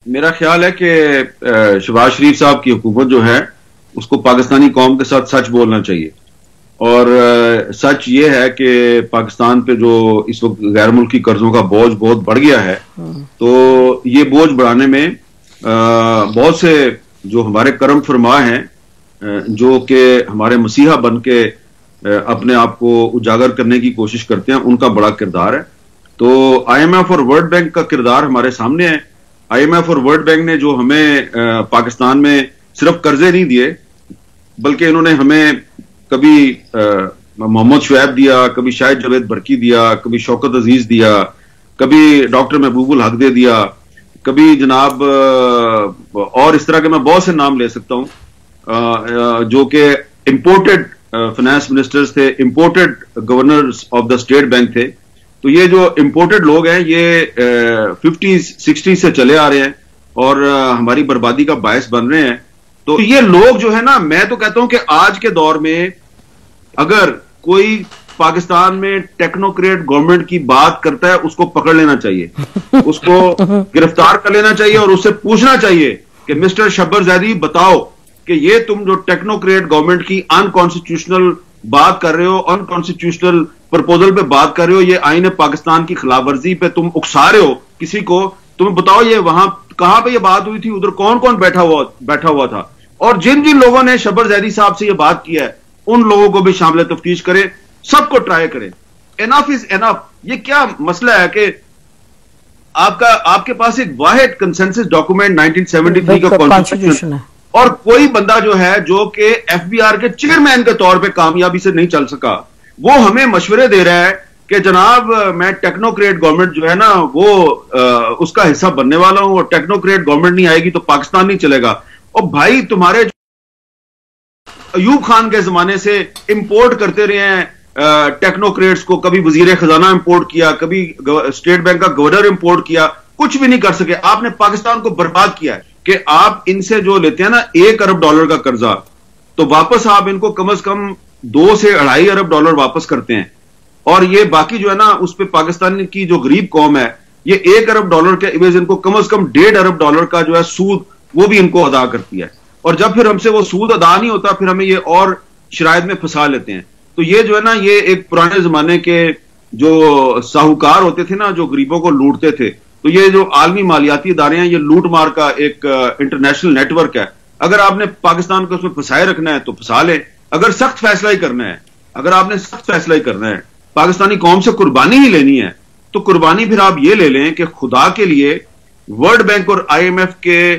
मेरा ख्याल है कि शहबाज शरीफ साहब की हुकूमत जो है उसको पाकिस्तानी कौम के साथ सच बोलना चाहिए। और सच ये है कि पाकिस्तान पे जो इस वक्त गैर मुल्की कर्जों का बोझ बहुत बढ़ गया है, तो ये बोझ बढ़ाने में बहुत से जो हमारे करम फरमा हैं, जो कि हमारे मसीहा बन के अपने आप को उजागर करने की कोशिश करते हैं, उनका बड़ा किरदार है। तो IMF और वर्ल्ड बैंक का किरदार हमारे सामने है। IMF और वर्ल्ड बैंक ने जो हमें पाकिस्तान में सिर्फ कर्जे नहीं दिए, बल्कि इन्होंने हमें कभी मोहम्मद शुएब दिया, कभी शाहिद जावेद बरकी दिया, कभी शौकत अजीज दिया, कभी डॉक्टर महबूबुल हक दे दिया, कभी जनाब और इस तरह के मैं बहुत से नाम ले सकता हूं जो कि इंपोर्टेड फाइनेंस मिनिस्टर्स थे, imported governors of the state bank थे। तो ये जो इंपोर्टेड लोग हैं ये 50s 60s से चले आ रहे हैं और हमारी बर्बादी का बायस बन रहे हैं। तो ये लोग जो है ना, मैं तो कहता हूं कि आज के दौर में अगर कोई पाकिस्तान में टेक्नोक्रेट गवर्नमेंट की बात करता है, उसको पकड़ लेना चाहिए, उसको गिरफ्तार कर लेना चाहिए और उससे पूछना चाहिए कि मिस्टर शब्बर जैदी बताओ कि ये तुम जो टेक्नोक्रेट गवर्नमेंट की अनकॉन्स्टिट्यूशनल बात कर रहे हो, अनकॉन्स्टिट्यूशनल प्रपोजल पे बात कर रहे हो, ये आईन पाकिस्तान की खिलाफवर्जी पे तुम उकसा रहे हो किसी को, तुम्हें बताओ ये वहां कहां पे ये बात हुई थी, उधर कौन कौन बैठा हुआ था। और जिन जिन लोगों ने शब्बर जैदी साहब से ये बात किया है, उन लोगों को भी शामिल तफ्तीश करें, सबको ट्राई करें। Enough is enough. ये क्या मसला है कि आपके पास एक वाहिद कंसेंसस डॉक्यूमेंट 1973 का कॉन्स्टिट्यूशन है, और कोई बंदा जो है जो कि FBR के चेयरमैन के तौर पे कामयाबी से नहीं चल सका, वो हमें मशवरे दे रहा है कि जनाब मैं टेक्नोक्रेट गवर्नमेंट जो है ना वो उसका हिस्सा बनने वाला हूं, और टेक्नोक्रेट गवर्नमेंट नहीं आएगी तो पाकिस्तान नहीं चलेगा। और भाई तुम्हारे अयूब खान के जमाने से इंपोर्ट करते रहे हैं टेक्नोक्रेट्स को, कभी वजीर खजाना इंपोर्ट किया, कभी स्टेट बैंक का गवर्नर इंपोर्ट किया, कुछ भी नहीं कर सके। आपने पाकिस्तान को बर्बाद किया है कि आप इनसे जो लेते हैं ना $1 अरब का कर्जा, तो वापस आप इनको कम से कम $2 से $2.5 अरब वापस करते हैं, और ये बाकी जो है ना उस पर पाकिस्तान की जो गरीब कौम है, ये $1 अरब के इवेज इनको कम से कम $1.5 अरब का जो है सूद वो भी इनको अदा करती है। और जब फिर हमसे वो सूद अदा नहीं होता, फिर हमें ये और शरायत में फंसा लेते हैं। तो ये जो है ना, ये एक पुराने जमाने के जो साहूकार होते थे ना, जो गरीबों को लूटते थे, तो ये जो आलमी मालियाती इदारे हैं, ये लूट मार का एक इंटरनेशनल नेटवर्क है। अगर आपने पाकिस्तान को उसमें फंसाए रखना है तो फंसा ले, अगर सख्त फैसला ही करना है, अगर आपने सख्त फैसला ही करना है, पाकिस्तानी कौम से कुर्बानी ही लेनी है, तो कुर्बानी फिर आप ये ले लें कि खुदा के लिए वर्ल्ड बैंक और IMF के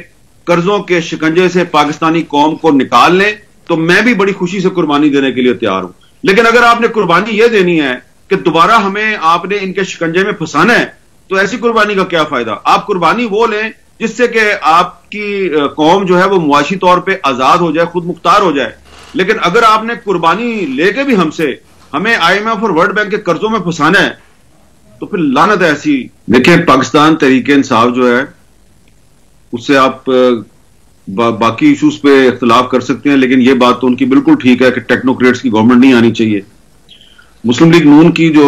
कर्जों के शिकंजे से पाकिस्तानी कौम को निकाल लें, तो मैं भी बड़ी खुशी से कुर्बानी देने के लिए तैयार हूं। लेकिन अगर आपने कुर्बानी यह देनी है कि दोबारा हमें आपने इनके शिकंजे में फंसाना है, तो ऐसी कुर्बानी का क्या फायदा। आप कुर्बानी वो लें जिससे कि आपकी कौम जो है वो मुआशी तौर पर आजाद हो जाए, खुद मुख्तार हो जाए। लेकिन अगर आपने कुर्बानी लेके भी हमें IMF और वर्ल्ड बैंक के कर्जों में फंसाना है, तो फिर लानत है ऐसी। देखिए, पाकिस्तान तहरीक इंसाफ जो है उससे आप बाकी इश्यूज पे इख्तिलाफ कर सकते हैं, लेकिन ये बात तो उनकी बिल्कुल ठीक है कि टेक्नोक्रेट्स की गवर्नमेंट नहीं आनी चाहिए। मुस्लिम लीग नून की जो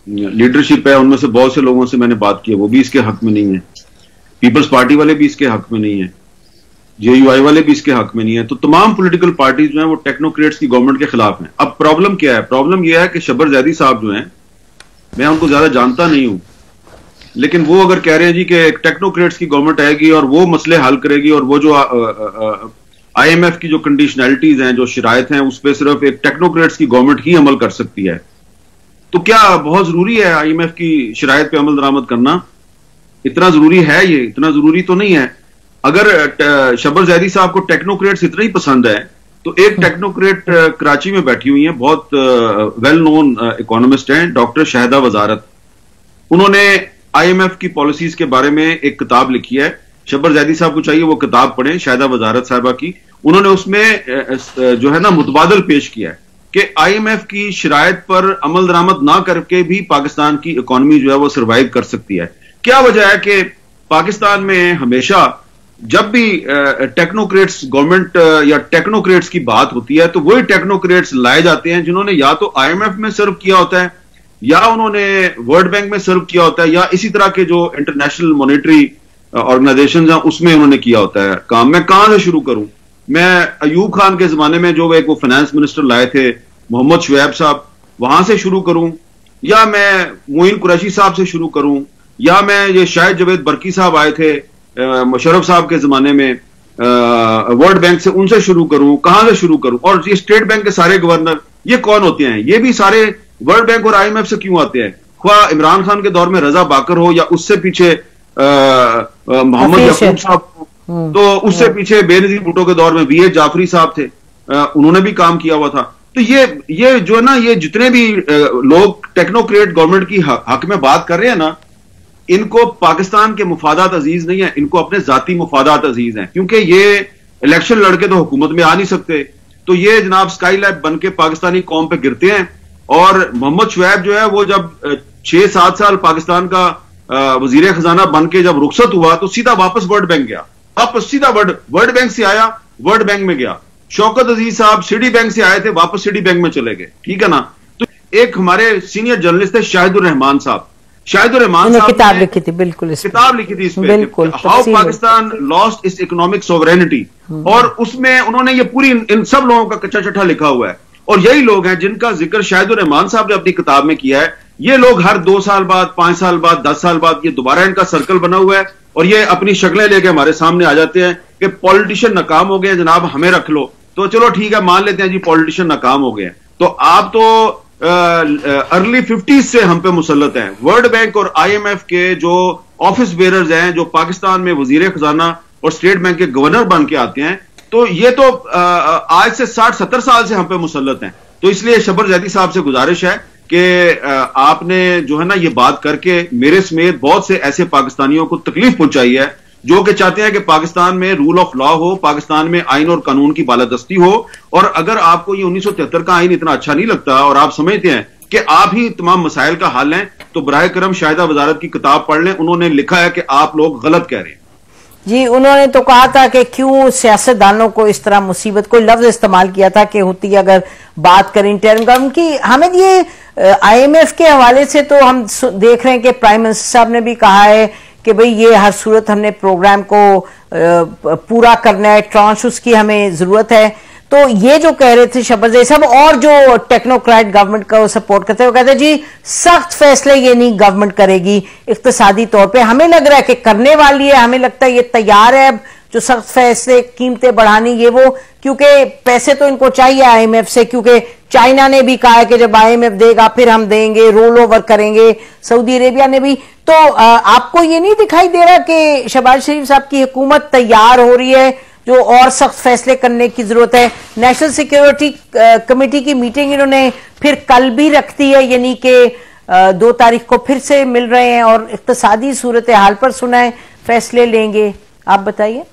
लीडरशिप है, उनमें से बहुत से लोगों से मैंने बात की है, वो भी इसके हक में नहीं है। पीपल्स पार्टी वाले भी इसके हक में नहीं है, JUI वाले भी इसके हक में नहीं है। तो तमाम पॉलिटिकल पार्टीज जो हैं वो टेक्नोक्रेट्स की गवर्नमेंट के खिलाफ हैं। अब प्रॉब्लम क्या है? प्रॉब्लम यह है कि शब्बर जैदी साहब जो हैं, मैं उनको ज्यादा जानता नहीं हूं, लेकिन वो अगर कह रहे हैं जी कि टेक्नोक्रेट्स की गवर्नमेंट आएगी और वो मसले हल करेगी, और वो जो IMF की जो कंडीशनैलिटीज हैं, जो शराइत हैं, उस पर सिर्फ एक टेक्नोक्रेट्स की गवर्नमेंट ही अमल कर सकती है, तो क्या बहुत जरूरी है IMF की शराइत पे अमल दरामद करना? इतना जरूरी है? ये इतना जरूरी तो नहीं है। अगर शब्बर जैदी साहब को टेक्नोक्रेट्स इतना ही पसंद है, तो एक टेक्नोक्रेट कराची में बैठी हुई है, बहुत वेल नोन इकोनॉमिस्ट हैं, डॉक्टर शाहिदा वजारत। उन्होंने IMF की पॉलिसीज के बारे में एक किताब लिखी है। शब्बर जैदी साहब को चाहिए वो किताब पढ़ें, शाहिदा वजारत साहिबा की। उन्होंने उसमें जो है ना मुतबादल पेश किया है कि IMF की शराइत पर अमल दरामद ना करके भी पाकिस्तान की इकोनॉमी जो है वो सर्वाइव कर सकती है। क्या वजह है कि पाकिस्तान में हमेशा जब भी टेक्नोक्रेट्स गवर्नमेंट या टेक्नोक्रेट्स की बात होती है, तो वही टेक्नोक्रेट्स लाए जाते हैं जिन्होंने या तो IMF में सर्व किया होता है, या उन्होंने वर्ल्ड बैंक में सर्व किया होता है, या इसी तरह के जो इंटरनेशनल मॉनेटरी ऑर्गेनाइजेशन हैं उसमें उन्होंने किया होता है काम। मैं कहां से शुरू करूं? मैं अयूब खान के जमाने में जो एक वो फाइनेंस मिनिस्टर लाए थे मोहम्मद शुएब साहब, वहां से शुरू करूं, या मैं मोइन कुरैशी साहब से शुरू करूं, या मैं ये शायद जवेद बरकी साहब आए थे मुशर्रफ साहब के जमाने में वर्ल्ड बैंक से, उनसे शुरू करूं? कहां से शुरू करूं? और ये स्टेट बैंक के सारे गवर्नर ये कौन होते हैं? ये भी सारे वर्ल्ड बैंक और IMF से क्यों आते हैं? ख्वाह इमरान खान के दौर में रजा बाकर हो या उससे पीछे मोहम्मद यकूब साहब हो, तो उससे पीछे बेनजीर भुट्टो के दौर में VH जाफरी साहब थे, उन्होंने भी काम किया हुआ था। तो ये जो है ना, ये जितने भी लोग टेक्नोक्रेट गवर्नमेंट की हक में बात कर रहे हैं ना, इनको पाकिस्तान के मुफादात अजीज नहीं है, इनको अपने जाती मुफादात अजीज हैं, क्योंकि ये इलेक्शन लड़के तो हुकूमत में आ नहीं सकते। तो ये जनाब स्काई लैब बन के पाकिस्तानी कौम पे गिरते हैं। और मोहम्मद शुएब जो है वो जब 6-7 साल पाकिस्तान का वजीर खजाना बन के जब रुखसत हुआ तो सीधा वापस वर्ल्ड बैंक गया, वापस सीधा वर्ल्ड बैंक से आया, वर्ल्ड बैंक में गया। शौकत अजीज साहब सिटी बैंक से आए थे, वापस सिटी बैंक में चले गए, ठीक है ना। तो एक हमारे सीनियर जर्नलिस्ट थे शाहिदुर रहमान साहब, शाहिदुर रहमान साहब किताब लिखी थी, बिल्कुल किताब लिखी थी इस पे, बिल्कुल, how Pakistan lost its economic sovereignty, और उसमें उन्होंने ये पूरी इन सब लोगों का कच्चा चट्टा लिखा हुआ है। और यही लोग हैं जिनका जिक्र शाहिदुर रहमान साहब ने अपनी किताब में किया है। ये लोग हर 2 साल बाद, 5 साल बाद, 10 साल बाद ये दोबारा इनका सर्कल बना हुआ है और ये अपनी शक्लें लेके हमारे सामने आ जाते हैं कि पॉलिटिशियन नाकाम हो गए जनाब, हमें रख लो। तो चलो ठीक है, मान लेते हैं जी पॉलिटिशियन नाकाम हो गए। तो आप तो अर्ली 50s से हम पे मुसल्लत हैं। वर्ल्ड बैंक और IMF के जो ऑफिस बेरर्स हैं, जो पाकिस्तान में वजीर खजाना और स्टेट बैंक के गवर्नर बन के आते हैं, तो ये तो आज से 60-70 साल से हम पे मुसल्लत हैं। तो इसलिए शबर जैदी साहब से गुजारिश है कि आपने जो है ना ये बात करके मेरे समेत बहुत से ऐसे पाकिस्तानियों को तकलीफ पहुंचाई है जो कि चाहते हैं कि पाकिस्तान में रूल ऑफ लॉ हो, पाकिस्तान में आइन और कानून की बालादस्ती हो। और अगर आपको ये 1973 का आइन इतना अच्छा नहीं लगता और आप समझते हैं कि आप ही तमाम मसाइल का हल हैं, तो बराए करम शाहिदा वजारत की किताब पढ़ लें। उन्होंने लिखा है कि आप लोग गलत कह रहे हैं जी। उन्होंने तो कहा था कि क्यों सियासतदानों को इस तरह मुसीबत, कोई लफ्ज इस्तेमाल किया था कि होती है अगर बात करें इंटर्म गवर्नमेंट की। हमें ये IMF के हवाले से तो हम देख रहे हैं कि प्राइम मिनिस्टर साहब ने भी कहा है कि भाई ये हर सूरत हमने प्रोग्राम को पूरा करना है, ट्रांश उसकी हमें जरूरत है। तो ये जो कह रहे थे शबरदस्त साहब और जो टेक्नोक्रेट गवर्नमेंट को सपोर्ट करते हैं, वो कहते हैं जी सख्त फैसले ये नहीं गवर्नमेंट करेगी इक्तिसादी तौर पे। हमें लग रहा है कि करने वाली है, हमें लगता है ये तैयार है अब जो सख्त फैसले, कीमतें बढ़ानी, ये वो, क्योंकि पैसे तो इनको चाहिए IMF से, क्योंकि चाइना ने भी कहा है कि जब IMF देगा फिर हम देंगे, रोल ओवर करेंगे, सऊदी अरेबिया ने भी। तो आपको ये नहीं दिखाई दे रहा कि शहबाज शरीफ साहब की हुकूमत तैयार हो रही है, जो और सख्त फैसले करने की जरूरत है? नेशनल सिक्योरिटी कमेटी की मीटिंग इन्होंने फिर कल भी रख दी है, यानी कि 2 तारीख को फिर से मिल रहे हैं और इक्तिसादी सूरत हाल पर सुना है फैसले लेंगे। आप बताइए।